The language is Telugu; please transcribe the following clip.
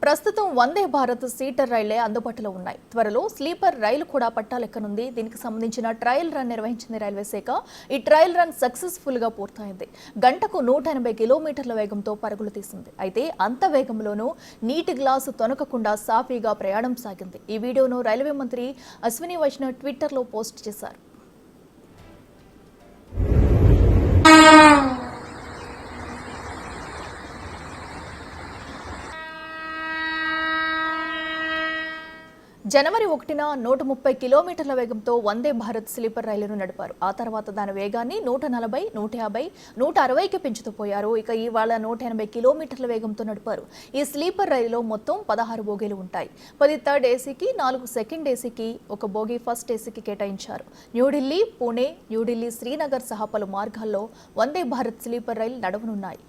ప్రస్తుతం వందే భారత్ సీటర్ రైళ్లే అందుబాటులో ఉన్నాయి. త్వరలో స్లీపర్ రైలు కూడా పట్టాలెక్కనుంది. దీనికి సంబంధించిన ట్రయల్ రన్ నిర్వహించింది రైల్వే శాఖ. ఈ ట్రయల్ రన్ సక్సెస్ఫుల్ గా పూర్తయింది. గంటకు 180 కిలోమీటర్ల వేగంతో పరుగులు తీసింది. అయితే అంత వేగంలోనూ నీటి గ్లాసు తొనకకుండా సాఫీగా ప్రయాణం సాగింది. ఈ వీడియోను రైల్వే మంత్రి అశ్విని వైష్ణవ్ ట్విట్టర్లో పోస్ట్ చేశారు. జనవరి 1న 130 కిలోమీటర్ల వేగంతో వందే భారత్ స్లీపర్ రైలును నడిపారు. ఆ తర్వాత దాని వేగాన్ని 140, 150, 160కి పెంచుతూ పోయారు. ఇక ఇవాళ 180 కిలోమీటర్ల వేగంతో నడిపారు. ఈ స్లీపర్ రైలులో మొత్తం 16 బోగీలు ఉంటాయి. 10 థర్డ్ ఏసీకి, 4 సెకండ్ ఏసీకి, 1 బోగీ ఫస్ట్ ఏసీకి కేటాయించారు. న్యూఢిల్లీ, పుణె, న్యూఢిల్లీ, శ్రీనగర్ సహా పలు మార్గాల్లో వందే భారత్ స్లీపర్ రైలు నడవనున్నాయి.